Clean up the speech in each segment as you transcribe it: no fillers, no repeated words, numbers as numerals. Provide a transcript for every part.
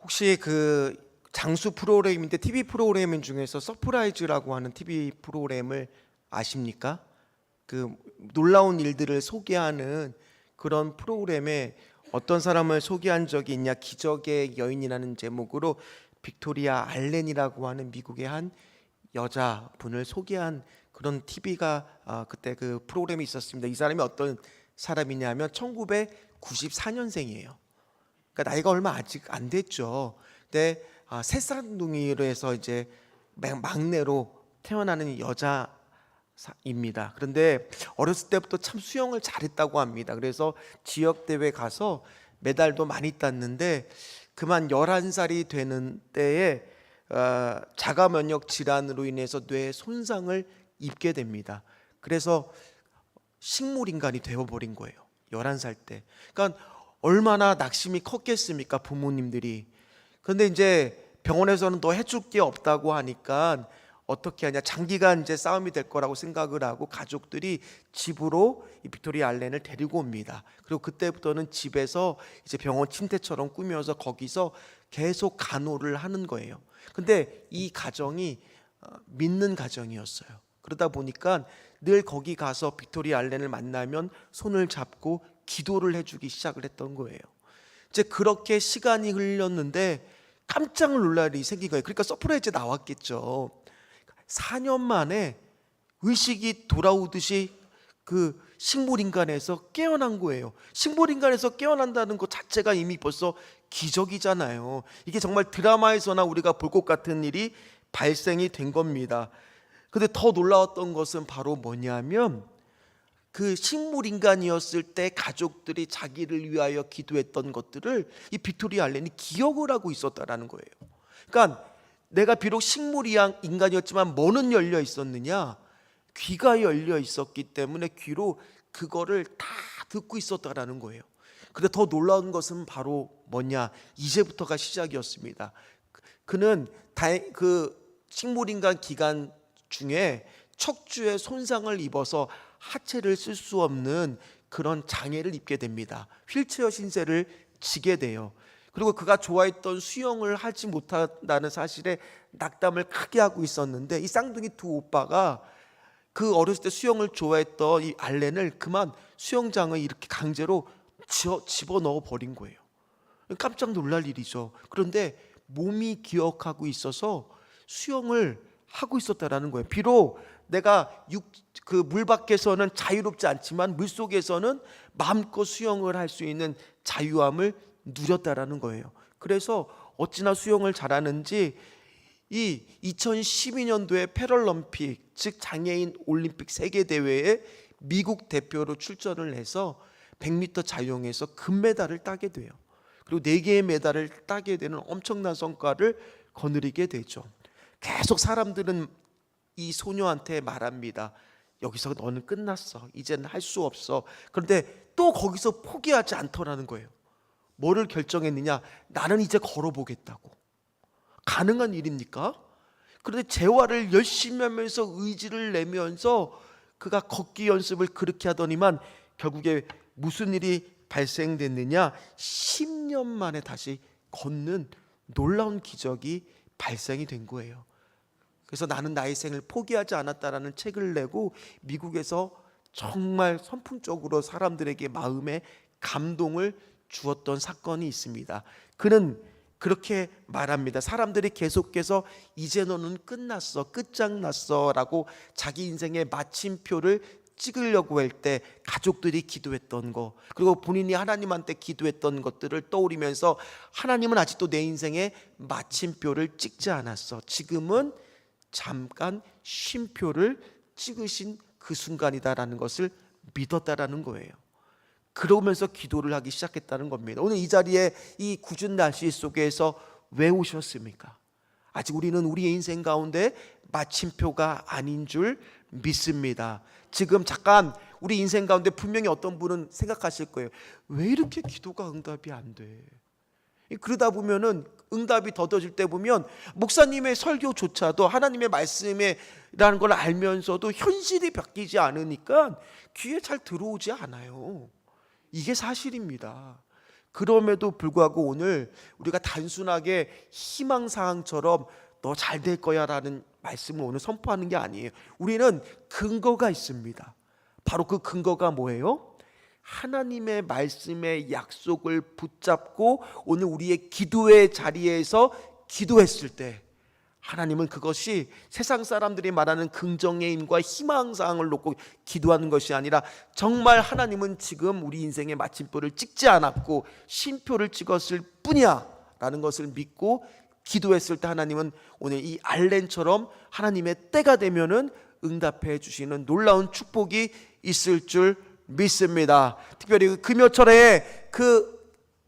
혹시 그 장수 프로그램인데 TV 프로그램 중에서 서프라이즈라고 하는 TV 프로그램을 아십니까? 그 놀라운 일들을 소개하는 그런 프로그램에 어떤 사람을 소개한 적이 있냐, 기적의 여인이라는 제목으로 빅토리아 알렌이라고 하는 미국의 한 여자분을 소개한 그런 TV가 그때 그 프로그램이 있었습니다. 이 사람이 어떤 사람이냐면 1994년생이에요. 그러니까 나이가 얼마 아직 안 됐죠. 근데 새쌍둥이로 해서 이제 막내로 태어나는 여자입니다. 그런데 어렸을 때부터 참 수영을 잘했다고 합니다. 그래서 지역 대회 가서 메달도 많이 땄는데 그만 11살이 되는 때에 자가 면역 질환으로 인해서 뇌 손상을 입게 됩니다. 그래서 식물 인간이 되어버린 거예요. 11살 때. 그러니까 얼마나 낙심이 컸겠습니까, 부모님들이. 그런데 이제 병원에서는 너 해줄 게 없다고 하니까 어떻게 하냐, 장기간 이제 싸움이 될 거라고 생각을 하고 가족들이 집으로 이 빅토리아 알렌을 데리고 옵니다. 그리고 그때부터는 집에서 이제 병원 침대처럼 꾸며서 거기서 계속 간호를 하는 거예요. 근데 이 가정이 믿는 가정이었어요. 그러다 보니까 늘 거기 가서 빅토리아 알렌을 만나면 손을 잡고 기도를 해주기 시작을 했던 거예요. 이제 그렇게 시간이 흘렀는데 깜짝 놀랄 일이 생긴 거예요. 그러니까 서프라이즈에 나왔겠죠. 4년 만에 의식이 돌아오듯이 그 식물인간에서 깨어난 거예요. 식물인간에서 깨어난다는 것 자체가 이미 벌써 기적이잖아요. 이게 정말 드라마에서나 우리가 볼 것 같은 일이 발생이 된 겁니다. 근데 더 놀라웠던 것은 바로 뭐냐면 그 식물인간이었을 때 가족들이 자기를 위하여 기도했던 것들을 이 빅토리아 알렌이 기억을 하고 있었다라는 거예요. 그러니까 내가 비록 식물인간이었지만 뭐는 열려 있었느냐? 귀가 열려 있었기 때문에 귀로 그거를 다 듣고 있었다라는 거예요. 근데 더 놀라운 것은 바로 뭐냐? 이제부터가 시작이었습니다. 그는 그 식물인간 기간 중에 척추에 손상을 입어서 하체를 쓸 수 없는 그런 장애를 입게 됩니다. 휠체어 신세를 지게 돼요. 그리고 그가 좋아했던 수영을 하지 못한다는 사실에 낙담을 크게 하고 있었는데 이 쌍둥이 두 오빠가 그 어렸을 때 수영을 좋아했던 이 알렌을 그만 수영장을 이렇게 강제로 집어넣어 버린 거예요. 깜짝 놀랄 일이죠. 그런데 몸이 기억하고 있어서 수영을 하고 있었다라는 거예요. 비록 내가 그 물 밖에서는 자유롭지 않지만 물 속에서는 마음껏 수영을 할 수 있는 자유함을 누렸다라는 거예요. 그래서 어찌나 수영을 잘하는지 이 2012년도에 패럴림픽, 즉 장애인 올림픽 세계 대회에 미국 대표로 출전을 해서 100m 자유형에서 금메달을 따게 돼요. 그리고 4개의 메달을 따게 되는 엄청난 성과를 거느리게 되죠. 계속 사람들은 이 소녀한테 말합니다. 여기서 너는 끝났어. 이제는 할 수 없어. 그런데 또 거기서 포기하지 않더라는 거예요. 뭐를 결정했느냐? 나는 이제 걸어보겠다고. 가능한 일입니까? 그런데 재활을 열심히 하면서 의지를 내면서 그가 걷기 연습을 그렇게 하더니만 결국에 무슨 일이 발생됐느냐? 10년 만에 다시 걷는 놀라운 기적이 발생이 된 거예요. 그래서 나는 나의 생을 포기하지 않았다라는 책을 내고 미국에서 정말 선풍적으로 사람들에게 마음에 감동을 주었던 사건이 있습니다. 그는 그렇게 말합니다. 사람들이 계속해서 이제 너는 끝났어, 끝장났어 라고 자기 인생의 마침표를 찍으려고 할 때 가족들이 기도했던 거, 그리고 본인이 하나님한테 기도했던 것들을 떠올리면서 하나님은 아직도 내 인생의 마침표를 찍지 않았어. 지금은 잠깐 쉼표를 찍으신 그 순간이다라는 것을 믿었다라는 거예요. 그러면서 기도를 하기 시작했다는 겁니다. 오늘 이 자리에 이 궂은 날씨 속에서 왜 오셨습니까? 아직 우리는 우리의 인생 가운데 마침표가 아닌 줄 믿습니다. 지금 잠깐 우리 인생 가운데 분명히 어떤 분은 생각하실 거예요. 왜 이렇게 기도가 응답이 안 돼? 그러다 보면은 응답이 더뎌질 때 보면 목사님의 설교조차도 하나님의 말씀이라는 걸 알면서도 현실이 바뀌지 않으니까 귀에 잘 들어오지 않아요. 이게 사실입니다. 그럼에도 불구하고 오늘 우리가 단순하게 희망사항처럼 너 잘 될 거야 라는 말씀을 오늘 선포하는 게 아니에요. 우리는 근거가 있습니다. 바로 그 근거가 뭐예요? 하나님의 말씀의 약속을 붙잡고 오늘 우리의 기도의 자리에서 기도했을 때 하나님은 그것이 세상 사람들이 말하는 긍정의 힘과 희망사항을 놓고 기도하는 것이 아니라 정말 하나님은 지금 우리 인생의 마침표를 찍지 않았고 쉼표를 찍었을 뿐이야 라는 것을 믿고 기도했을 때 하나님은 오늘 이 알렌처럼 하나님의 때가 되면은 응답해 주시는 놀라운 축복이 있을 줄 믿습니다. 특별히 금요철에 그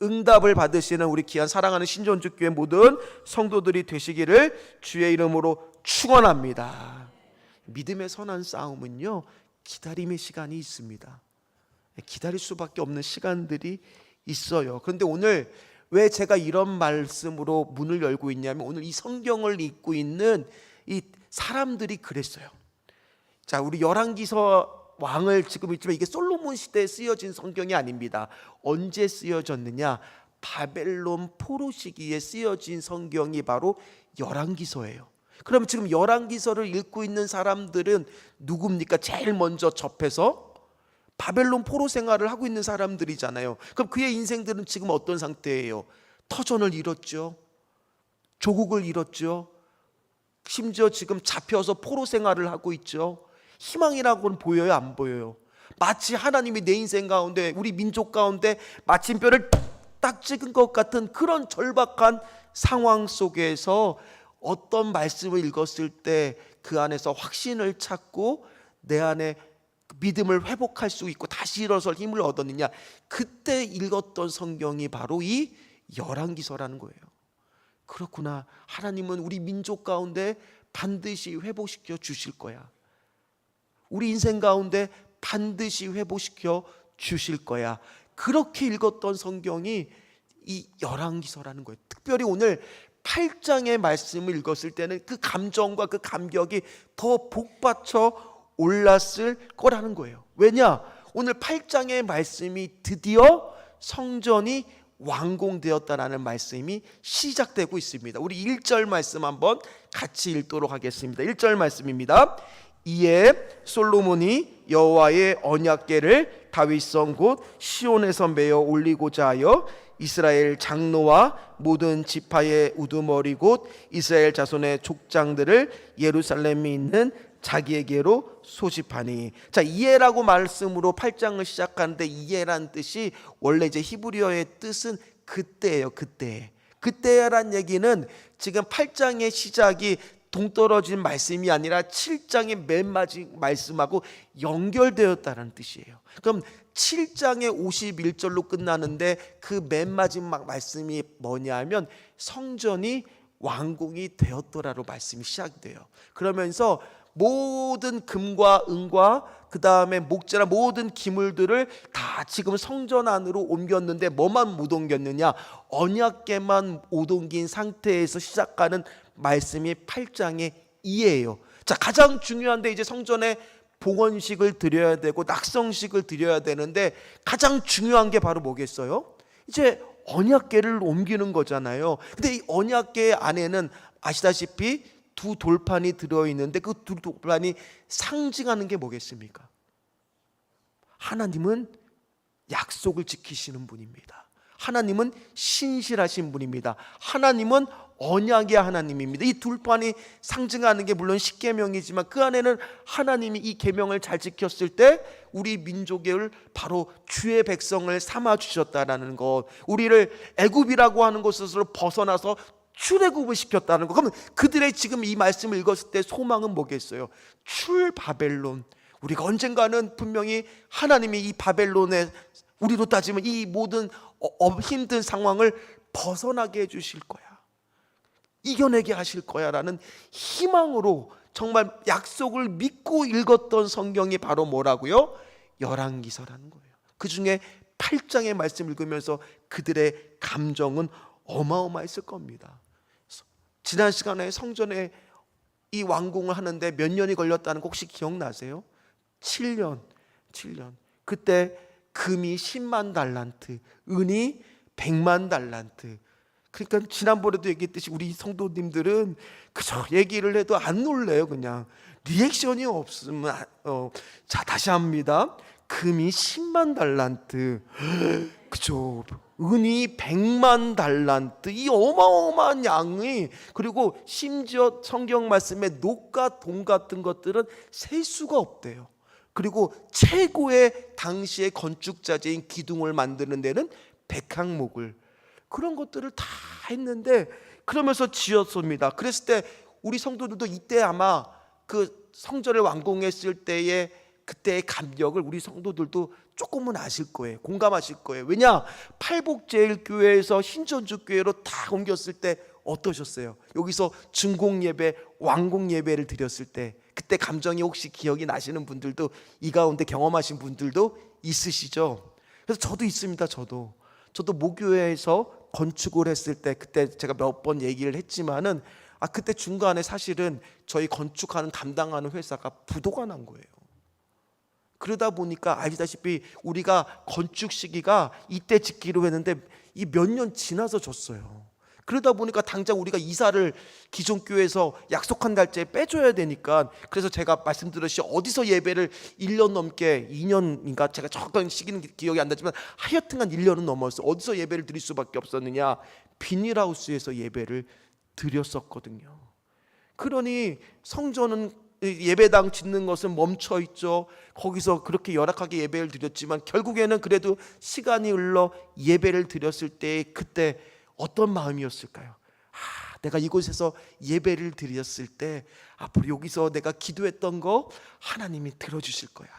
응답을 받으시는 우리 귀한 사랑하는 신전주교회 모든 성도들이 되시기를 주의 이름으로 축원합니다. 믿음의 선한 싸움은요, 기다림의 시간이 있습니다. 기다릴 수밖에 없는 시간들이 있어요. 그런데 오늘 왜 제가 이런 말씀으로 문을 열고 있냐면, 오늘 이 성경을 읽고 있는 이 사람들이 그랬어요. 자, 우리 열왕기서 왕을 지금 있지만 이게 솔로몬 시대에 쓰여진 성경이 아닙니다. 언제 쓰여졌느냐? 바벨론 포로 시기에 쓰여진 성경이 바로 열왕기서예요. 그럼 지금 열왕기서를 읽고 있는 사람들은 누굽니까? 제일 먼저 접해서 바벨론 포로 생활을 하고 있는 사람들이잖아요. 그럼 그의 인생들은 지금 어떤 상태예요? 터전을 잃었죠. 조국을 잃었죠. 심지어 지금 잡혀서 포로 생활을 하고 있죠. 희망이라고는 보여요, 안 보여요? 마치 하나님이 내 인생 가운데, 우리 민족 가운데 마침표를 딱 찍은 것 같은 그런 절박한 상황 속에서 어떤 말씀을 읽었을 때 그 안에서 확신을 찾고 내 안에 믿음을 회복할 수 있고 다시 일어설 힘을 얻었느냐? 그때 읽었던 성경이 바로 이 열왕기서라는 거예요. 그렇구나, 하나님은 우리 민족 가운데 반드시 회복시켜 주실 거야. 우리 인생 가운데 반드시 회복시켜 주실 거야. 그렇게 읽었던 성경이 이 열왕기서라는 거예요. 특별히 오늘 8장의 말씀을 읽었을 때는 그 감정과 그 감격이 더 복받쳐 올랐을 거라는 거예요. 왜냐? 오늘 8장의 말씀이 드디어 성전이 완공되었다라는 말씀이 시작되고 있습니다. 우리 1절 말씀 한번 같이 읽도록 하겠습니다. 1절 말씀입니다. 이에 솔로몬이 여호와의 언약궤를 다윗성 곧 시온에서 메어 올리고자 하여 이스라엘 장로와 모든 지파의 우두머리 곧 이스라엘 자손의 족장들을 예루살렘에 있는 자기에게로 소집하니. 자, 이에라고 말씀으로 8장을 시작하는데 이에란 뜻이 원래 이제 히브리어의 뜻은 그때예요. 그때란 얘기는 지금 8장의 시작이 동떨어진 말씀이 아니라 7장의 맨 마지막 말씀하고 연결되었다는 뜻이에요. 그럼 7장의 51절로 끝나는데 그 맨 마지막 말씀이 뭐냐면 성전이 완공이 되었더라로 말씀이 시작돼요. 그러면서 모든 금과 은과 그 다음에 목재나 모든 기물들을 다 지금 성전 안으로 옮겼는데 뭐만 못 옮겼느냐? 언약궤만 못 옮긴 상태에서 시작하는 말씀이 8장의 2예요. 자, 가장 중요한데 이제 성전에 봉헌식을 드려야 되고 낙성식을 드려야 되는데 가장 중요한 게 바로 뭐겠어요? 이제 언약궤를 옮기는 거잖아요. 근데 이 언약궤 안에는 아시다시피 두 돌판이 들어있는데 그 두 돌판이 상징하는 게 뭐겠습니까? 하나님은 약속을 지키시는 분입니다. 하나님은 신실하신 분입니다. 하나님은 언약의 하나님입니다. 이 둘판이 상징하는 게 물론 십계명이지만 그 안에는 하나님이 이 계명을 잘 지켰을 때 우리 민족을 바로 주의 백성을 삼아 주셨다라는 것, 우리를 애굽이라고 하는 곳에서 벗어나서 출애굽을 시켰다는 것. 그러면 그들의 지금 이 말씀을 읽었을 때 소망은 뭐겠어요? 출바벨론. 우리가 언젠가는 분명히 하나님이 이 바벨론에 우리로 따지면 이 모든 힘든 상황을 벗어나게 해주실 거야, 이겨내게 하실 거야 라는 희망으로 정말 약속을 믿고 읽었던 성경이 바로 뭐라고요? 열왕기서라는 거예요. 그 중에 8장의 말씀 읽으면서 그들의 감정은 어마어마했을 겁니다. 지난 시간에 성전에 이 완공을 하는데 몇 년이 걸렸다는 거 혹시 기억나세요? 7년. 그때 금이 10만 달란트, 은이 100만 달란트. 그러니까 지난번에도 얘기했듯이 우리 성도님들은 그저 얘기를 해도 안 놀래요. 그냥 리액션이 없으면 자, 다시 합니다. 금이 10만 달란트. 그죠. 은이 100만 달란트. 이 어마어마한 양이, 그리고 심지어 성경 말씀에 녹과 동 같은 것들은 셀 수가 없대요. 그리고 최고의 당시의 건축자재인 기둥을 만드는 데는 100항목을, 그런 것들을 다 했는데 그러면서 지었습니다. 그랬을 때 우리 성도들도 이때 아마 그 성전을 완공했을 때의 그때의 감격을 우리 성도들도 조금은 아실 거예요. 공감하실 거예요. 왜냐? 팔복제일교회에서 신천주교회로 다 옮겼을 때 어떠셨어요? 여기서 중공예배, 완공예배를 드렸을 때 그때 감정이 혹시 기억이 나시는 분들도 이 가운데 경험하신 분들도 있으시죠? 그래서 저도 있습니다. 저도 모교회에서 건축을 했을 때 그때 제가 몇 번 얘기를 했지만은 그때 중간에 사실은 저희 건축하는 담당하는 회사가 부도가 난 거예요. 그러다 보니까 아시다시피 우리가 건축 시기가 이때 짓기로 했는데 이 몇 년 지나서 졌어요. 그러다 보니까 당장 우리가 이사를 기존 교회에서 약속한 날짜에 빼줘야 되니까, 그래서 제가 말씀드렸듯이 어디서 예배를 1년 넘게, 2년인가 제가 정확한 시기는 기억이 안 나지만 하여튼간 1년은 넘었어. 어디서 예배를 드릴 수밖에 없었느냐? 비닐하우스에서 예배를 드렸었거든요. 그러니 성전은, 예배당 짓는 것은 멈춰 있죠. 거기서 그렇게 열악하게 예배를 드렸지만 결국에는 그래도 시간이 흘러 예배를 드렸을 때 그때 어떤 마음이었을까요? 내가 이곳에서 예배를 드렸을 때 앞으로 여기서 내가 기도했던 거 하나님이 들어주실 거야.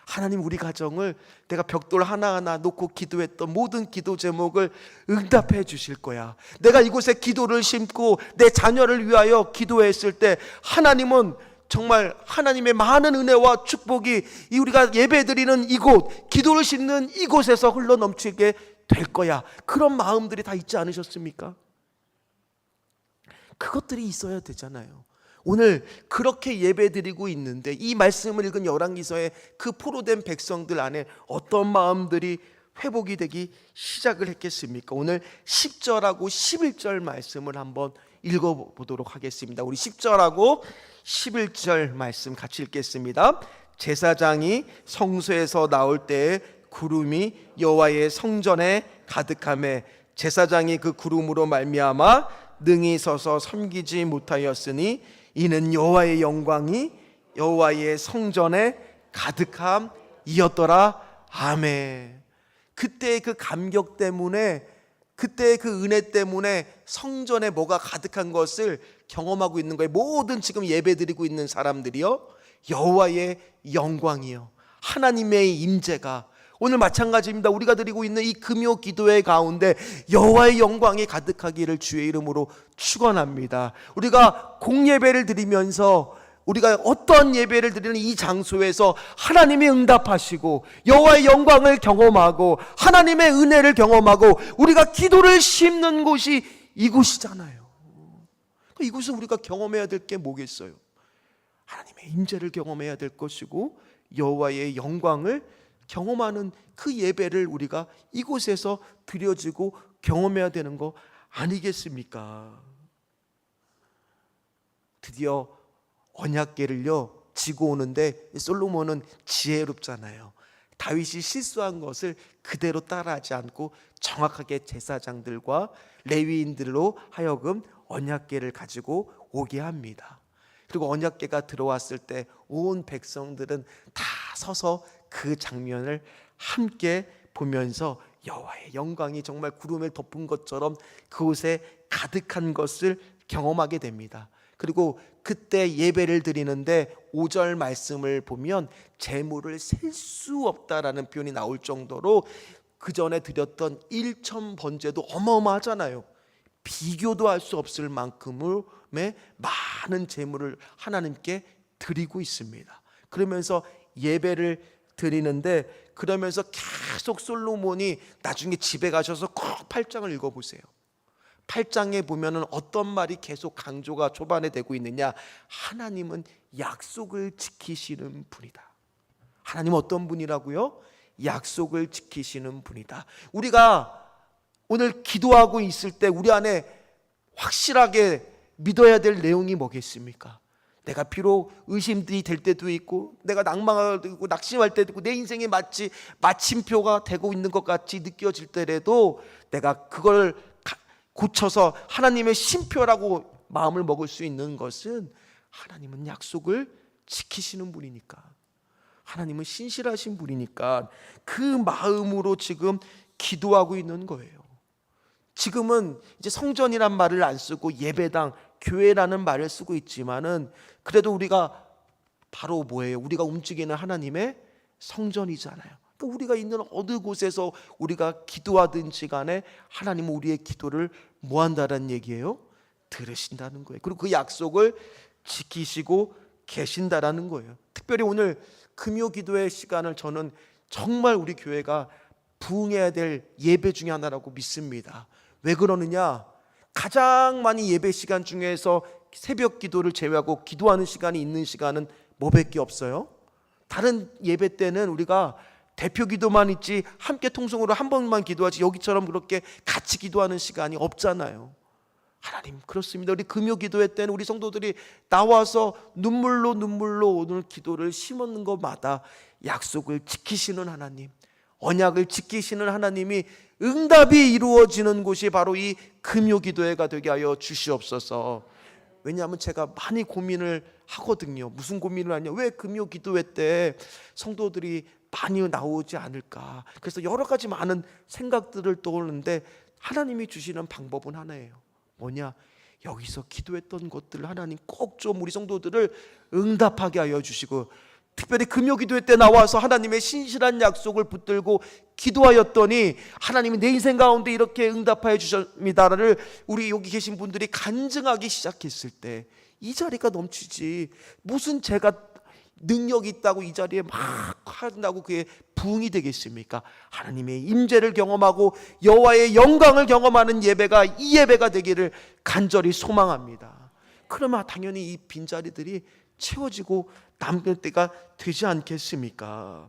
하나님 우리 가정을 내가 벽돌 하나하나 놓고 기도했던 모든 기도 제목을 응답해 주실 거야. 내가 이곳에 기도를 심고 내 자녀를 위하여 기도했을 때 하나님은 정말 하나님의 많은 은혜와 축복이 이 우리가 예배드리는 이곳, 기도를 심는 이곳에서 흘러넘치게 될 거야. 그런 마음들이 다 있지 않으셨습니까? 그것들이 있어야 되잖아요. 오늘 그렇게 예배드리고 있는데 이 말씀을 읽은 열왕기서의 그 포로된 백성들 안에 어떤 마음들이 회복이 되기 시작을 했겠습니까? 오늘 10절하고 11절 말씀을 한번 읽어보도록 하겠습니다. 우리 10절하고 11절 말씀 같이 읽겠습니다. 제사장이 성소에서 나올 때에 구름이 여호와의 성전에 가득하매 제사장이 그 구름으로 말미암아 능히 서서 섬기지 못하였으니 이는 여호와의 영광이 여호와의 성전에 가득함이었더라. 아멘. 그때의 그 감격 때문에, 그때의 그 은혜 때문에 성전에 뭐가 가득한 것을 경험하고 있는 거예요. 모든 지금 예배드리고 있는 사람들이요, 여호와의 영광이요, 하나님의 임재가 오늘 마찬가지입니다. 우리가 드리고 있는 이 금요 기도회 가운데 여호와의 영광이 가득하기를 주의 이름으로 축원합니다. 우리가 공예배를 드리면서 우리가 어떤 예배를 드리는 이 장소에서 하나님이 응답하시고 여호와의 영광을 경험하고 하나님의 은혜를 경험하고 우리가 기도를 심는 곳이 이곳이잖아요. 이곳은 우리가 경험해야 될 게 뭐겠어요? 하나님의 임재를 경험해야 될 것이고 여호와의 영광을 경험하는 그 예배를 우리가 이곳에서 드려지고 경험해야 되는 거 아니겠습니까? 드디어 언약궤를요 지고 오는데 솔로몬은 지혜롭잖아요. 다윗이 실수한 것을 그대로 따라하지 않고 정확하게 제사장들과 레위인들로 하여금 언약궤를 가지고 오게 합니다. 그리고 언약궤가 들어왔을 때 온 백성들은 다 서서 그 장면을 함께 보면서 여호와의 영광이 정말 구름을 덮은 것처럼 그곳에 가득한 것을 경험하게 됩니다. 그리고 그때 예배를 드리는데 5절 말씀을 보면 재물을 셀 수 없다라는 표현이 나올 정도로 그 전에 드렸던 1천 번제도 어마어마하잖아요. 비교도 할 수 없을 만큼의 많은 재물을 하나님께 드리고 있습니다. 그러면서 예배를 드리는데, 그러면서 계속 솔로몬이 나중에 집에 가셔서 꼭 8장을 읽어보세요. 8장에 보면은 어떤 말이 계속 강조가 초반에 되고 있느냐? 하나님은 약속을 지키시는 분이다. 하나님 어떤 분이라고요? 약속을 지키시는 분이다. 우리가 오늘 기도하고 있을 때 우리 안에 확실하게 믿어야 될 내용이 뭐겠습니까? 내가 비록 의심들이 될 때도 있고, 내가 낭망하고 있고 낙심할 때도 있고, 내 인생에 마치 마침표가 되고 있는 것 같이 느껴질 때라도 내가 그걸 고쳐서 하나님의 쉼표라고 마음을 먹을 수 있는 것은, 하나님은 약속을 지키시는 분이니까, 하나님은 신실하신 분이니까 그 마음으로 지금 기도하고 있는 거예요. 지금은 이제 성전이란 말을 안 쓰고 예배당, 교회라는 말을 쓰고 있지만은, 그래도 우리가 바로 뭐예요? 우리가 움직이는 하나님의 성전이잖아요. 그러니까 우리가 있는 어느 곳에서 우리가 기도하든지 간에 하나님은 우리의 기도를 뭐 한다는 얘기예요? 들으신다는 거예요. 그리고 그 약속을 지키시고 계신다라는 거예요. 특별히 오늘 금요 기도의 시간을 저는 정말 우리 교회가 부응해야 될 예배 중에 하나라고 믿습니다. 왜 그러느냐? 가장 많이 예배 시간 중에서 새벽 기도를 제외하고 기도하는 시간이 있는 시간은 뭐밖에 없어요? 다른 예배 때는 우리가 대표 기도만 있지 함께 통성으로 한 번만 기도하지, 여기처럼 그렇게 같이 기도하는 시간이 없잖아요. 하나님, 그렇습니다. 우리 금요 기도회 때는 우리 성도들이 나와서 눈물로 오늘 기도를 심는 것마다 약속을 지키시는 하나님, 언약을 지키시는 하나님이 응답이 이루어지는 곳이 바로 이 금요 기도회가 되게 하여 주시옵소서. 왜냐하면 제가 많이 고민을 하거든요. 무슨 고민을 하냐? 왜 금요 기도회 때 성도들이 많이 나오지 않을까? 그래서 여러 가지 많은 생각들을 떠오르는데, 하나님이 주시는 방법은 하나예요. 뭐냐? 여기서 기도했던 것들을 하나님 꼭 좀 우리 성도들을 응답하게 하여 주시고, 특별히 금요 기도회 때 나와서 하나님의 신실한 약속을 붙들고 기도하였더니 하나님이 내 인생 가운데 이렇게 응답하여 주셨습니다를 우리 여기 계신 분들이 간증하기 시작했을 때 이 자리가 넘치지, 무슨 제가 능력이 있다고 이 자리에 막 한다고 그게 부응이 되겠습니까? 하나님의 임재를 경험하고 여호와의 영광을 경험하는 예배가 이 예배가 되기를 간절히 소망합니다. 그러면 당연히 이 빈자리들이 채워지고 남을 때가 되지 않겠습니까?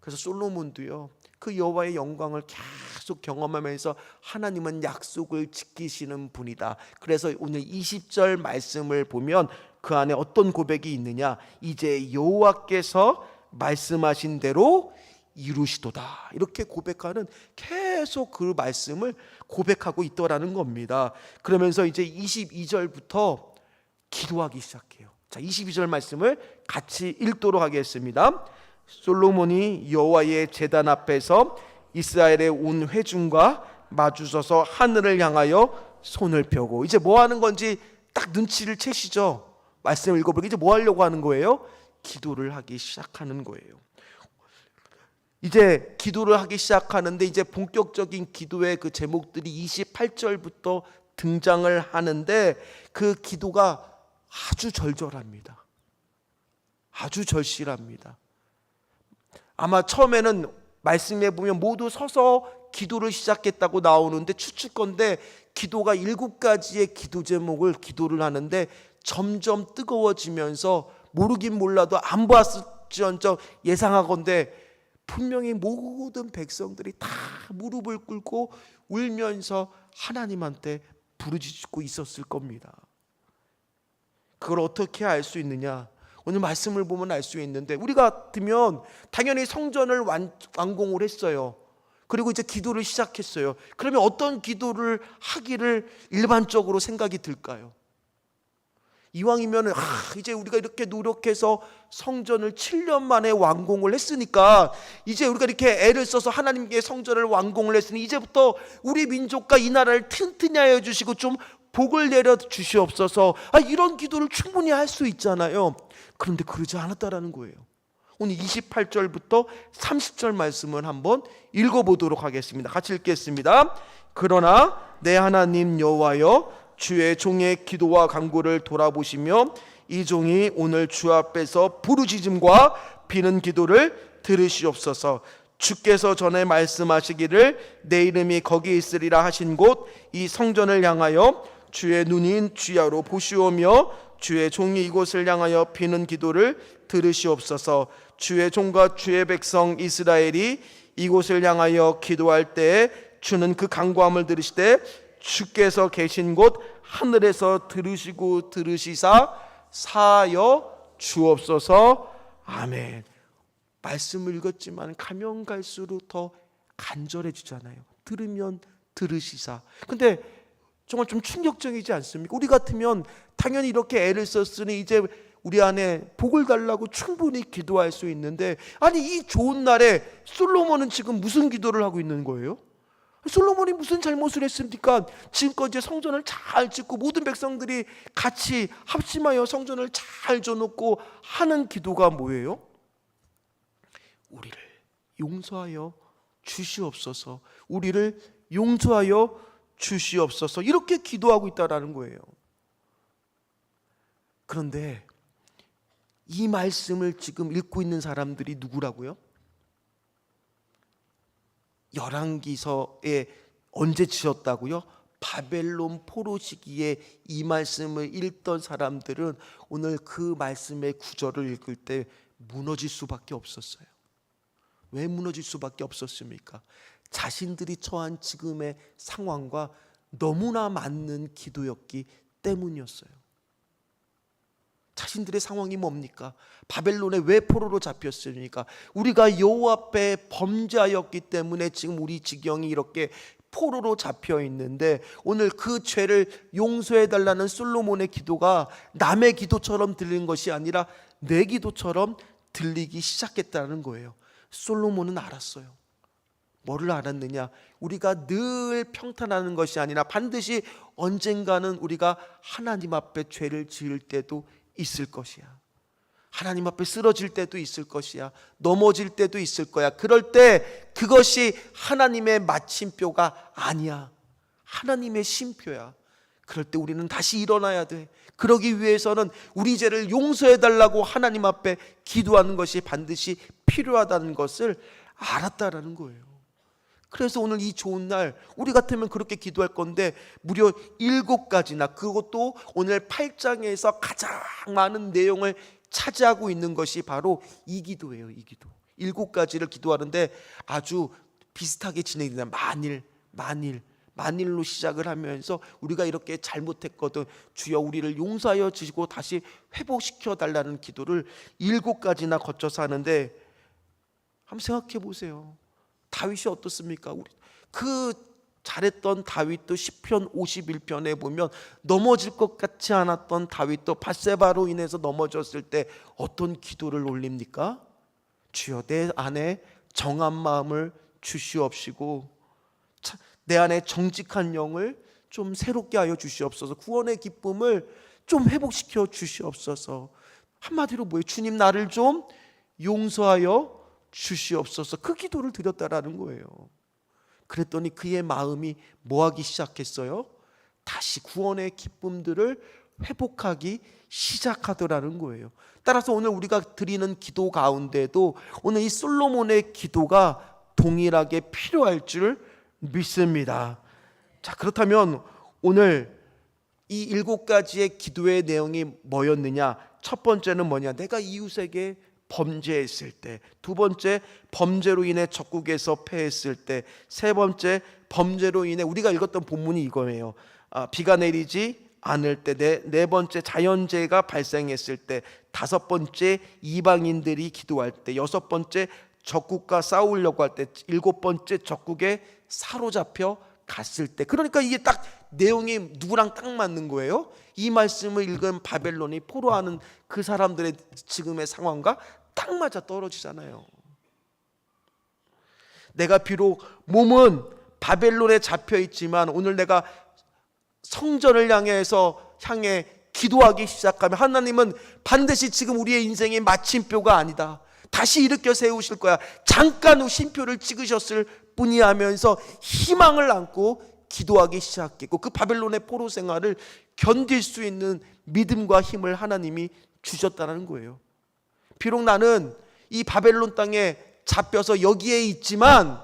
그래서 솔로몬도요, 그 여호와의 영광을 계속 경험하면서 하나님은 약속을 지키시는 분이다. 그래서 오늘 20절 말씀을 보면 그 안에 어떤 고백이 있느냐? 이제 여호와께서 말씀하신 대로 이루시도다. 이렇게 고백하는, 계속 그 말씀을 고백하고 있더라는 겁니다. 그러면서 이제 22절부터 기도하기 시작해요. 자, 22절 말씀을 같이 읽도록 하겠습니다. 솔로몬이 여호와의 제단 앞에서 이스라엘의 온 회중과 마주서서 하늘을 향하여 손을 펴고, 이제 뭐 하는 건지 딱 눈치를 채시죠? 말씀을 읽어보니까 이제 뭐 하려고 하는 거예요? 기도를 하기 시작하는 거예요. 이제 기도를 하기 시작하는데, 이제 본격적인 기도의 그 제목들이 28절부터 등장을 하는데, 그 기도가 아주 절절합니다. 아주 절실합니다. 아마 처음에는 말씀에 보면 모두 서서 기도를 시작했다고 나오는데, 추측건데 기도가 7가지의 기도 제목을 기도를 하는데 점점 뜨거워지면서, 모르긴 몰라도 안 보았을지언정 예상하건대 분명히 모든 백성들이 다 무릎을 꿇고 울면서 하나님한테 부르짖고 있었을 겁니다. 그걸 어떻게 알 수 있느냐? 오늘 말씀을 보면 알 수 있는데, 우리 같으면 당연히 성전을 완공을 했어요. 그리고 이제 기도를 시작했어요. 그러면 어떤 기도를 하기를 일반적으로 생각이 들까요? 이왕이면 이제 우리가 이렇게 노력해서 성전을 7년 만에 완공을 했으니까, 이제 우리가 이렇게 애를 써서 하나님께 성전을 완공을 했으니 이제부터 우리 민족과 이 나라를 튼튼히 하여 주시고 좀 복을 내려 주시옵소서. 이런 기도를 충분히 할 수 있잖아요. 그런데 그러지 않았다라는 거예요. 오늘 28절부터 30절 말씀을 한번 읽어보도록 하겠습니다. 같이 읽겠습니다. 그러나 내 하나님 여호와여, 주의 종의 기도와 간구를 돌아보시며 이 종이 오늘 주 앞에서 부르짖음과 비는 기도를 들으시옵소서. 주께서 전에 말씀하시기를 내 이름이 거기 있으리라 하신 곳 이 성전을 향하여 주의 눈인 주야로 보시오며 주의 종이 이곳을 향하여 비는 기도를 들으시옵소서. 주의 종과 주의 백성 이스라엘이 이곳을 향하여 기도할 때에 주는 그 간구함을 들으시되 주께서 계신 곳 하늘에서 들으시고 들으시사 사하여 주옵소서. 아멘. 말씀을 읽었지만 가면 갈수록 더 간절해지잖아요. 들으면 들으시사. 근데 정말 좀 충격적이지 않습니까? 우리 같으면 당연히 이렇게 애를 썼으니 이제 우리 안에 복을 달라고 충분히 기도할 수 있는데, 아니 이 좋은 날에 솔로몬은 지금 무슨 기도를 하고 있는 거예요? 솔로몬이 무슨 잘못을 했습니까? 지금껏 이제 성전을 잘 짓고 모든 백성들이 같이 합심하여 성전을 잘 져놓고 하는 기도가 뭐예요? 우리를 용서하여 주시옵소서. 우리를 용서하여 주시옵소서. 이렇게 기도하고 있다라는 거예요. 그런데 이 말씀을 지금 읽고 있는 사람들이 누구라고요? 열왕기서에 언제 지었다고요? 바벨론 포로 시기에 이 말씀을 읽던 사람들은 오늘 그 말씀의 구절을 읽을 때 무너질 수밖에 없었어요. 왜 무너질 수밖에 없었습니까? 자신들이 처한 지금의 상황과 너무나 맞는 기도였기 때문이었어요. 자신들의 상황이 뭡니까? 바벨론에 왜 포로로 잡혔습니까? 우리가 여호와 앞에 범죄하였기 때문에 지금 우리 지경이 이렇게 포로로 잡혀 있는데, 오늘 그 죄를 용서해 달라는 솔로몬의 기도가 남의 기도처럼 들리는 것이 아니라 내 기도처럼 들리기 시작했다는 거예요. 솔로몬은 알았어요. 뭐를 알았느냐? 우리가 늘 평탄하는 것이 아니라 반드시 언젠가는 우리가 하나님 앞에 죄를 지을 때도 있을 것이야. 하나님 앞에 쓰러질 때도 있을 것이야. 넘어질 때도 있을 거야. 그럴 때 그것이 하나님의 마침표가 아니야. 하나님의 쉼표야. 그럴 때 우리는 다시 일어나야 돼. 그러기 위해서는 우리 죄를 용서해 달라고 하나님 앞에 기도하는 것이 반드시 필요하다는 것을 알았다라는 거예요. 그래서 오늘 이 좋은 날 우리 같으면 그렇게 기도할 건데 무려 7가지나, 그것도 오늘 8장에서 가장 많은 내용을 차지하고 있는 것이 바로 이 기도예요. 이 기도 7가지를 기도하는데 아주 비슷하게 진행된다. 만일로 시작을 하면서 우리가 이렇게 잘못했거든, 주여 우리를 용서하여 주시고 다시 회복시켜 달라는 기도를 7가지나 거쳐서 하는데, 한번 생각해 보세요. 다윗이 어떻습니까? 그 잘했던 다윗도 시편 51편에 보면 넘어질 것 같지 않았던 다윗도 밧세바로 인해서 넘어졌을 때 어떤 기도를 올립니까? 주여 내 안에 정한 마음을 주시옵시고 내 안에 정직한 영을 좀 새롭게 하여 주시옵소서. 구원의 기쁨을 좀 회복시켜 주시옵소서. 한마디로 뭐예요? 주님 나를 좀 용서하여 주시옵소서. 그 기도를 드렸다라는 거예요. 그랬더니 그의 마음이 뭐하기 시작했어요? 다시 구원의 기쁨들을 회복하기 시작하더라는 거예요. 따라서 오늘 우리가 드리는 기도 가운데도 오늘 이 솔로몬의 기도가 동일하게 필요할 줄 믿습니다. 자, 그렇다면 오늘 이 7가지의 기도의 내용이 뭐였느냐? 첫 번째는 뭐냐? 내가 이웃에게 범죄했을 때, 두 번째 범죄로 인해 적국에서 패했을 때, 세 번째 범죄로 인해 우리가 읽었던 본문이 이거예요. 비가 내리지 않을 때, 네 번째 자연재해가 발생했을 때, 다섯 번째 이방인들이 기도할 때, 여섯 번째 적국과 싸우려고 할 때, 일곱 번째 적국에 사로잡혀 갔을 때. 그러니까 이게 딱 내용이 누구랑 딱 맞는 거예요. 이 말씀을 읽은 바벨론이 포로하는 그 사람들의 지금의 상황과 딱 맞아 떨어지잖아요. 내가 비록 몸은 바벨론에 잡혀 있지만 오늘 내가 성전을 향해 기도하기 시작하면 하나님은 반드시 지금 우리의 인생의 마침표가 아니다, 다시 일으켜 세우실 거야, 잠깐 후 쉼표를 찍으셨을 뿐이야 하면서 희망을 안고 기도하기 시작했고, 그 바벨론의 포로 생활을 견딜 수 있는 믿음과 힘을 하나님이 주셨다는 거예요. 비록 나는 이 바벨론 땅에 잡혀서 여기에 있지만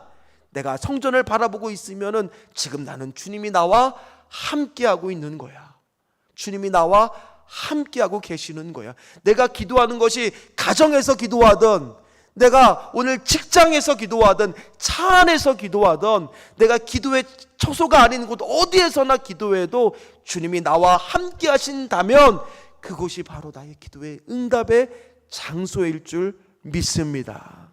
내가 성전을 바라보고 있으면은 지금 나는 주님이 나와 함께하고 있는 거야. 주님이 나와 함께하고 계시는 거야. 내가 기도하는 것이 가정에서 기도하든, 내가 오늘 직장에서 기도하든 차 안에서 기도하든 내가 기도의 처소가 아닌 곳 어디에서나 기도해도 주님이 나와 함께 하신다면 그곳이 바로 나의 기도의 응답의 장소일 줄 믿습니다.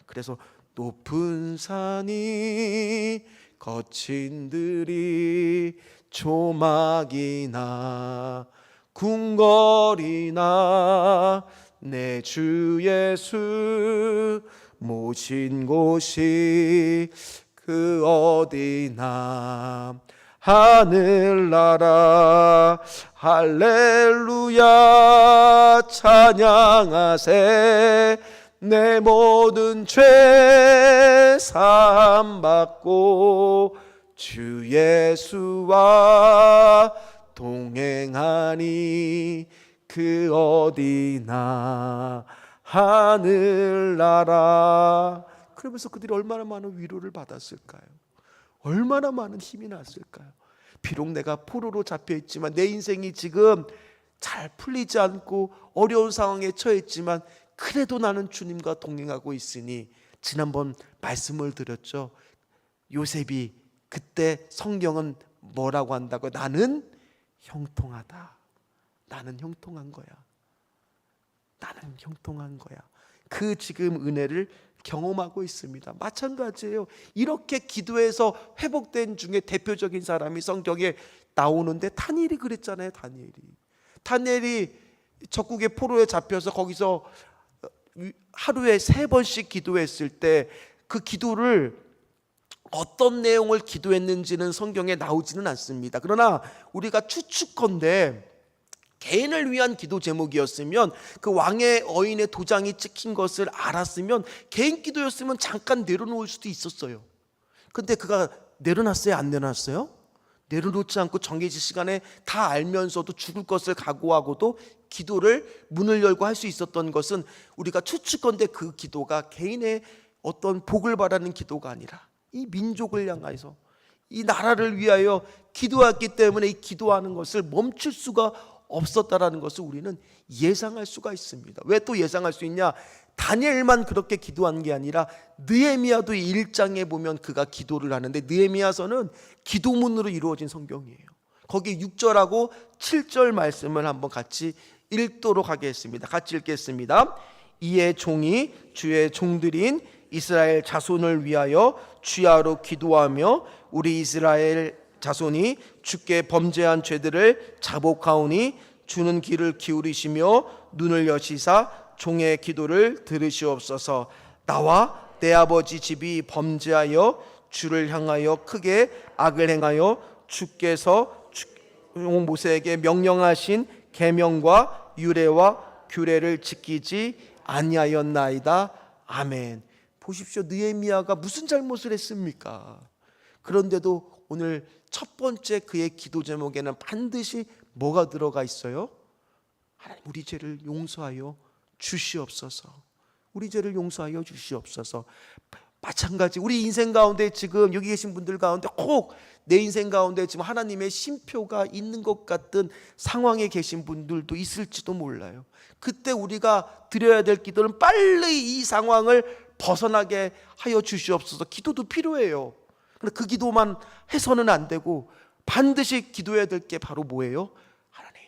그래서 높은 산이 거친 들이 조막이나 궁궐이나 내 주 예수 모신 곳이 그 어디나 하늘나라 할렐루야 찬양하세 내 모든 죄 사함받고 주 예수와 동행하니 그 어디나 하늘나라. 그러면서 그들이 얼마나 많은 위로를 받았을까요? 얼마나 많은 힘이 났을까요? 비록 내가 포로로 잡혀 있지만 내 인생이 지금 잘 풀리지 않고 어려운 상황에 처했지만 그래도 나는 주님과 동행하고 있으니, 지난번 말씀을 드렸죠. 요셉이 그때 성경은 뭐라고 한다고? 나는 형통하다. 나는 형통한 거야. 나는 형통한 거야. 그 지금 은혜를 경험하고 있습니다. 마찬가지예요. 이렇게 기도해서 회복된 중에 대표적인 사람이 성경에 나오는데 다니엘이 그랬잖아요. 다니엘이 적국의 포로에 잡혀서 거기서 하루에 3번씩 기도했을 때 그 기도를 어떤 내용을 기도했는지는 성경에 나오지는 않습니다. 그러나 우리가 추측컨대 개인을 위한 기도 제목이었으면, 그 왕의 어인의 도장이 찍힌 것을 알았으면 개인 기도였으면 잠깐 내려놓을 수도 있었어요. 근데 그가 내려놨어요? 안 내려놨어요? 내려놓지 않고 정해진 시간에 다 알면서도 죽을 것을 각오하고도 기도를 문을 열고 할 수 있었던 것은, 우리가 추측컨대 그 기도가 개인의 어떤 복을 바라는 기도가 아니라 이 민족을 향해서, 이 나라를 위하여 기도했기 때문에 이 기도하는 것을 멈출 수가 없었다라는 것을 우리는 예상할 수가 있습니다. 왜 또 예상할 수 있냐? 다니엘만 그렇게 기도한 게 아니라 느헤미야도 1장에 보면 그가 기도를 하는데, 느헤미야서는 기도문으로 이루어진 성경이에요. 거기 6절하고 7절 말씀을 한번 같이 읽도록 하겠습니다. 같이 읽겠습니다. 이에 종이 주의 종들인 이스라엘 자손을 위하여 주야로 기도하며 우리 이스라엘 자손이 주께 범죄한 죄들을 자복하오니 주는 귀를 기울이시며 눈을 여시사 종의 기도를 들으시옵소서. 나와 내 아버지 집이 범죄하여 주를 향하여 크게 악을 행하여 주께서 모세에게 명령하신 계명과 율례와 규례를 지키지 아니하였나이다. 아멘. 보십시오. 느헤미야가 무슨 잘못을 했습니까? 그런데도 오늘 첫 번째 그의 기도 제목에는 반드시 뭐가 들어가 있어요? 하나님, 우리 죄를 용서하여 주시옵소서. 우리 죄를 용서하여 주시옵소서. 마찬가지 우리 인생 가운데, 지금 여기 계신 분들 가운데 꼭 내 인생 가운데 지금 하나님의 심표가 있는 것 같은 상황에 계신 분들도 있을지도 몰라요. 그때 우리가 드려야 될 기도는 빨리 이 상황을 벗어나게 하여 주시옵소서. 기도도 필요해요. 그런데 그 기도만 해서는 안 되고 반드시 기도해야 될 게 바로 뭐예요? 하나님,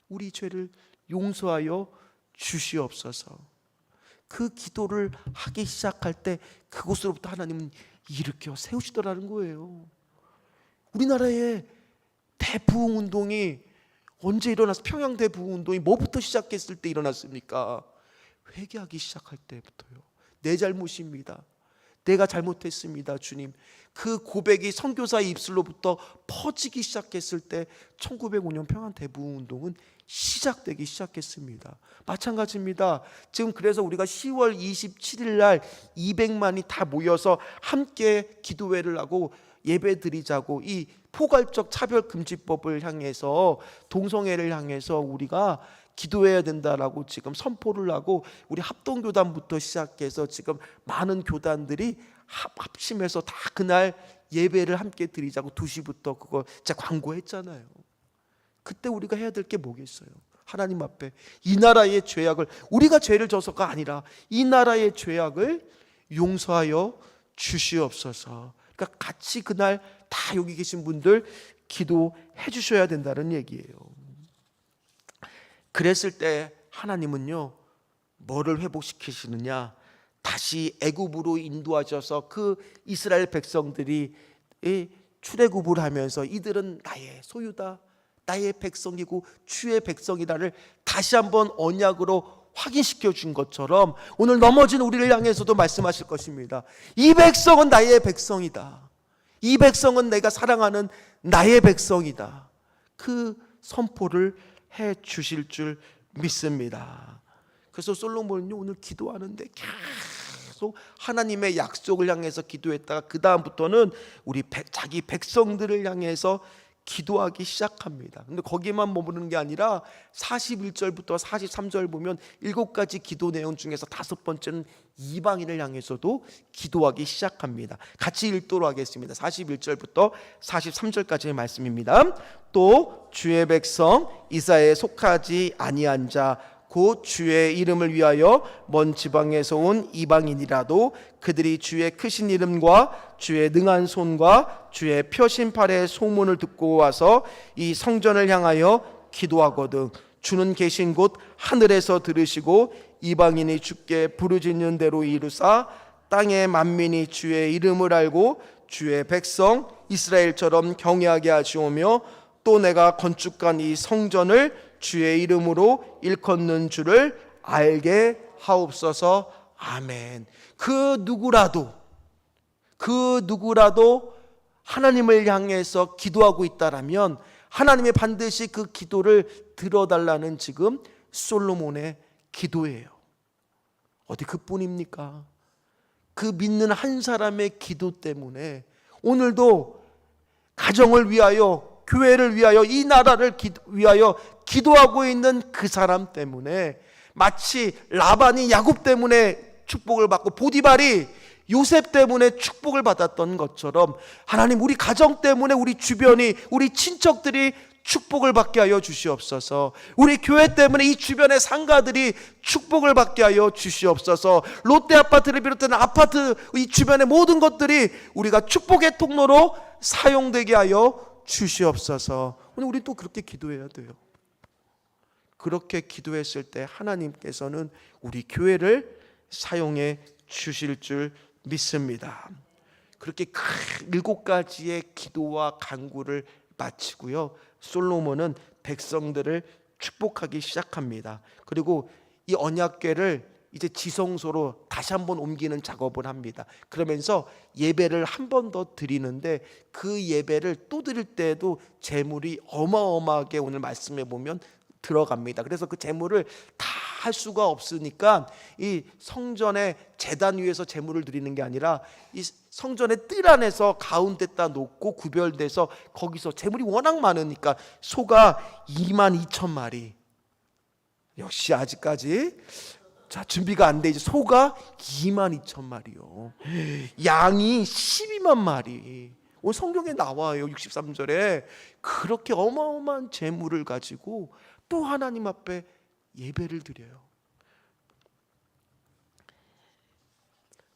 우리 죄를 용서하여 주시옵소서. 그 기도를 하기 시작할 때 그곳으로부터 하나님은 일으켜 세우시더라는 거예요. 우리나라의 대부흥운동이 언제 일어났어? 평양 대부흥운동이 뭐부터 시작했을 때 일어났습니까? 회개하기 시작할 때부터요. 내 잘못입니다. 내가 잘못했습니다, 주님. 그 고백이 선교사의 입술로부터 퍼지기 시작했을 때 1905년 평양 대부흥운동은 시작되기 시작했습니다. 마찬가지입니다. 지금 그래서 우리가 10월 27일 날 200만이 다 모여서 함께 기도회를 하고 예배 드리자고, 이 포괄적 차별금지법을 향해서, 동성애를 향해서 우리가 기도해야 된다라고 지금 선포를 하고, 우리 합동교단부터 시작해서 지금 많은 교단들이 합심해서 다 그날 예배를 함께 드리자고 2시부터 그거 진짜 광고했잖아요. 그때 우리가 해야 될 게 뭐겠어요? 하나님 앞에 이 나라의 죄악을, 우리가 죄를 져서가 아니라 이 나라의 죄악을 용서하여 주시옵소서. 그러니까 같이 그날 다 여기 계신 분들 기도해 주셔야 된다는 얘기예요. 그랬을 때 하나님은요 뭐를 회복시키시느냐, 다시 애굽으로 인도하셔서 그 이스라엘 백성들이 출애굽을 하면서 이들은 나의 소유다, 나의 백성이고 주의 백성이다를 다시 한번 언약으로 확인시켜 준 것처럼 오늘 넘어진 우리를 향해서도 말씀하실 것입니다. 이 백성은 나의 백성이다, 이 백성은 내가 사랑하는 나의 백성이다, 그 선포를 해 주실 줄 믿습니다. 그래서 솔로몬이 오늘 기도하는데 계속 하나님의 약속을 향해서 기도했다가 그 다음부터는 자기 백성들을 향해서 기도하기 시작합니다. 근데 거기에만 머무르는 게 아니라 41절부터 43절 보면 7가지 기도 내용 중에서 5번째는 이방인을 향해서도 기도하기 시작합니다. 같이 읽도록 하겠습니다. 41절부터 43절까지의 말씀입니다. 또 주의 백성 이스라엘에 속하지 아니한 자 곧 주의 이름을 위하여 먼 지방에서 온 이방인이라도 그들이 주의 크신 이름과 주의 능한 손과 주의 표심팔의 소문을 듣고 와서 이 성전을 향하여 기도하거든 주는 계신 곳 하늘에서 들으시고 이방인이 주께 부르짖는 대로 이루사 땅의 만민이 주의 이름을 알고 주의 백성 이스라엘처럼 경외하게 하시오며 또 내가 건축한 이 성전을 주의 이름으로 일컫는 줄을 알게 하옵소서. 아멘. 그 누구라도 하나님을 향해서 기도하고 있다라면 하나님이 반드시 그 기도를 들어달라는 지금 솔로몬의 기도예요. 어디 그뿐입니까? 그 믿는 한 사람의 기도 때문에 오늘도 가정을 위하여, 교회를 위하여, 이 나라를 위하여 기도하고 있는 그 사람 때문에, 마치 라반이 야곱 때문에 축복을 받고 보디발이 요셉 때문에 축복을 받았던 것처럼 하나님 우리 가정 때문에 우리 주변이, 우리 친척들이 축복을 받게 하여 주시옵소서. 우리 교회 때문에 이 주변의 상가들이 축복을 받게 하여 주시옵소서. 롯데아파트를 비롯한 아파트 이 주변의 모든 것들이 우리가 축복의 통로로 사용되게 하여 주시옵소서. 오늘 우리 또 그렇게 기도해야 돼요. 그렇게 기도했을 때 하나님께서는 우리 교회를 사용해 주실 줄 믿습니다. 그렇게 7가지의 기도와 간구를 마치고요, 솔로몬은 백성들을 축복하기 시작합니다. 그리고 이 언약궤를 이제 지성소로 다시 한번 옮기는 작업을 합니다. 그러면서 예배를 한 번 더 드리는데 그 예배를 또 드릴 때에도 제물이 어마어마하게 오늘 말씀해 보면 들어갑니다. 그래서 그 제물을 다 할 수가 없으니까 이 성전의 제단 위에서 제물을 드리는 게 아니라 이 성전의 뜰 안에서 가운데다 놓고 구별돼서 거기서 제물이 워낙 많으니까 소가 22,000마리. 역시 아직까지 준비가 안 돼. 이제 소가 22,000마리요. 양이 12만 마리. 오늘 성경에 나와요. 63절에 그렇게 어마어마한 제물을 가지고 또 하나님 앞에 예배를 드려요.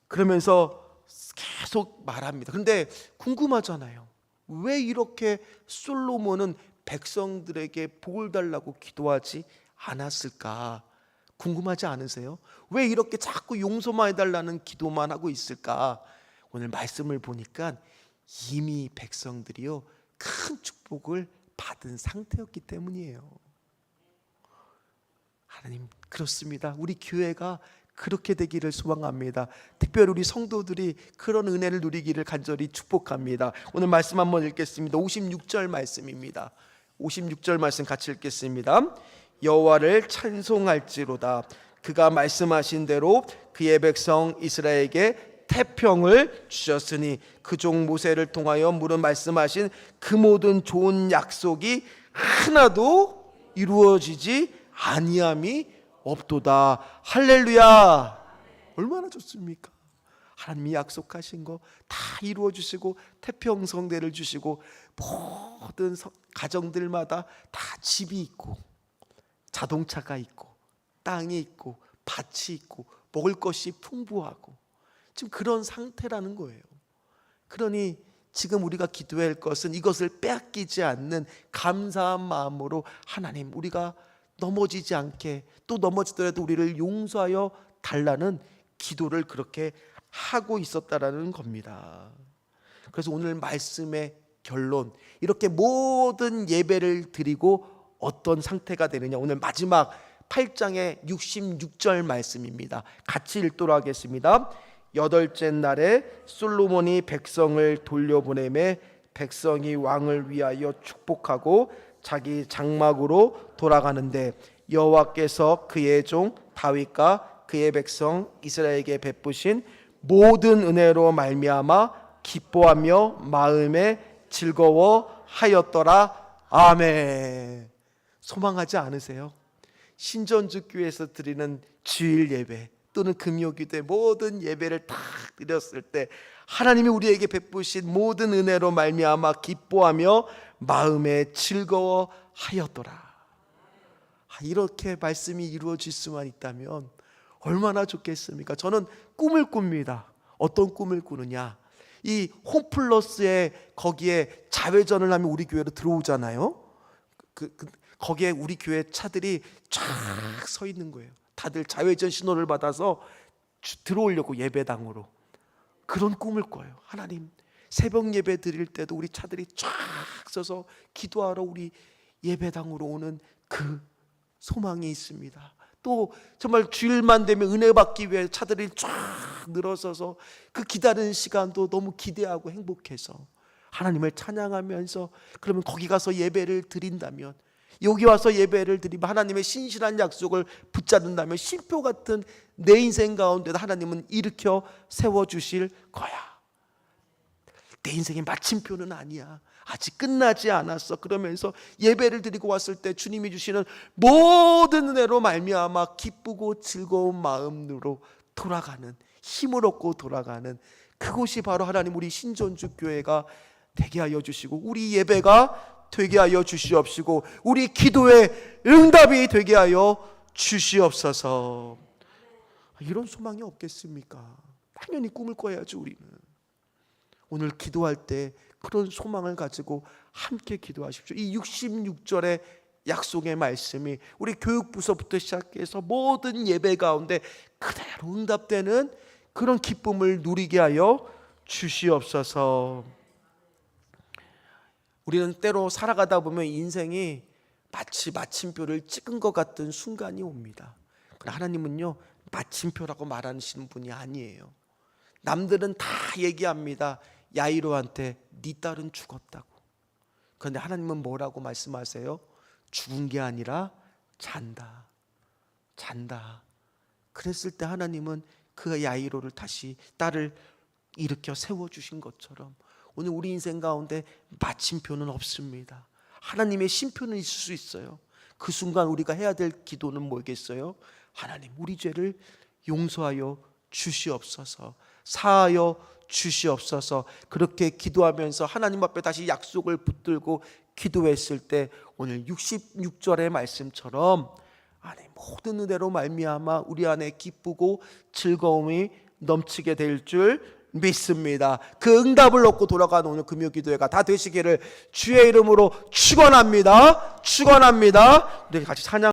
그러면서 계속 말합니다. 그런데 궁금하잖아요. 왜 이렇게 솔로몬은 백성들에게 복을 달라고 기도하지 않았을까? 궁금하지 않으세요? 왜 이렇게 자꾸 용서만 해달라는 기도만 하고 있을까? 오늘 말씀을 보니까 이미 백성들이요 큰 축복을 받은 상태였기 때문이에요. 하나님, 그렇습니다. 우리 교회가 그렇게 되기를 소망합니다. 특별히 우리 성도들이 그런 은혜를 누리기를 간절히 축복합니다. 오늘 말씀 한번 읽겠습니다. 56절 말씀입니다. 56절 말씀 같이 읽겠습니다. 여호와를 찬송할지로다. 그가 말씀하신 대로 그의 백성 이스라엘에게 태평을 주셨으니 그 종 모세를 통하여 물은 말씀하신 그 모든 좋은 약속이 하나도 이루어지지 아니함이 없도다. 할렐루야. 얼마나 좋습니까? 하나님이 약속하신 거 다 이루어 주시고 태평성대를 주시고 모든 가정들마다 다 집이 있고 자동차가 있고 땅이 있고 밭이 있고 먹을 것이 풍부하고 지금 그런 상태라는 거예요. 그러니 지금 우리가 기도해야 할 것은 이것을 빼앗기지 않는 감사한 마음으로 하나님, 우리가 넘어지지 않게, 또 넘어지더라도 우리를 용서하여 달라는 기도를 그렇게 하고 있었다라는 겁니다. 그래서 오늘 말씀의 결론, 이렇게 모든 예배를 드리고 어떤 상태가 되느냐, 오늘 마지막 8장의 66절 말씀입니다. 같이 읽도록 하겠습니다. 여덟째 날에 솔로몬이 백성을 돌려보내매 백성이 왕을 위하여 축복하고 자기 장막으로 돌아가는데 여호와께서 그의 종 다윗과 그의 백성 이스라엘에게 베푸신 모든 은혜로 말미암아 기뻐하며 마음에 즐거워하였더라. 아멘. 소망하지 않으세요? 신전주교에서 드리는 주일 예배 또는 금요기도의 모든 예배를 다 드렸을 때 하나님이 우리에게 베푸신 모든 은혜로 말미암아 기뻐하며 마음에 즐거워하였더라. 이렇게 말씀이 이루어질 수만 있다면 얼마나 좋겠습니까? 저는 꿈을 꿉니다. 어떤 꿈을 꾸느냐, 이 홈플러스에 거기에 자회전을 하면 우리 교회로 들어오잖아요. 거기에 우리 교회 차들이 쫙 서 있는 거예요. 다들 자회전 신호를 받아서 들어오려고 예배당으로. 그런 꿈을 꿔요. 하나님, 새벽 예배 드릴 때도 우리 차들이 쫙 서서 기도하러 우리 예배당으로 오는 그 소망이 있습니다. 또 정말 주일만 되면 은혜 받기 위해 차들이 쫙 늘어서서 그 기다리는 시간도 너무 기대하고 행복해서 하나님을 찬양하면서, 그러면 거기 가서 예배를 드린다면, 여기 와서 예배를 드리면 하나님의 신실한 약속을 붙잡는다면 쉼표 같은 내 인생 가운데 하나님은 일으켜 세워주실 거야. 내 인생의 마침표는 아니야, 아직 끝나지 않았어. 그러면서 예배를 드리고 왔을 때 주님이 주시는 모든 은혜로 말미암아 기쁘고 즐거운 마음으로 돌아가는, 힘을 얻고 돌아가는 그곳이 바로 하나님 우리 신전주 교회가 되게 하여 주시고, 우리 예배가 되게 하여 주시옵시고, 우리 기도의 응답이 되게 하여 주시옵소서. 이런 소망이 없겠습니까? 당연히 꿈을 꿔야죠. 우리는 오늘 기도할 때 그런 소망을 가지고 함께 기도하십시오. 이 66절의 약속의 말씀이 우리 교육부서부터 시작해서 모든 예배 가운데 그대로 응답되는 그런 기쁨을 누리게 하여 주시옵소서. 우리는 때로 살아가다 보면 인생이 마치 마침표를 찍은 것 같은 순간이 옵니다. 그러나 하나님은요, 마침표라고 말하시는 분이 아니에요. 남들은 다 얘기합니다. 야이로한테 네 딸은 죽었다고. 그런데 하나님은 뭐라고 말씀하세요? 죽은 게 아니라 잔다. 잔다. 그랬을 때 하나님은 그 야이로를 다시 딸을 일으켜 세워주신 것처럼 오늘 우리 인생 가운데 마침표는 없습니다. 하나님의 쉼표는 있을 수 있어요. 그 순간 우리가 해야 될 기도는 뭐겠어요? 하나님, 우리 죄를 용서하여 주시옵소서, 사하여 주시옵소서. 그렇게 기도하면서 하나님 앞에 다시 약속을 붙들고 기도했을 때 오늘 66절의 말씀처럼 모든 은혜로 말미암아 우리 안에 기쁘고 즐거움이 넘치게 될 줄 믿습니다. 그 응답을 얻고 돌아가는 오늘 금요기도회가 다 되시기를 주의 이름으로 축원합니다. 축원합니다. 우리 같이 찬양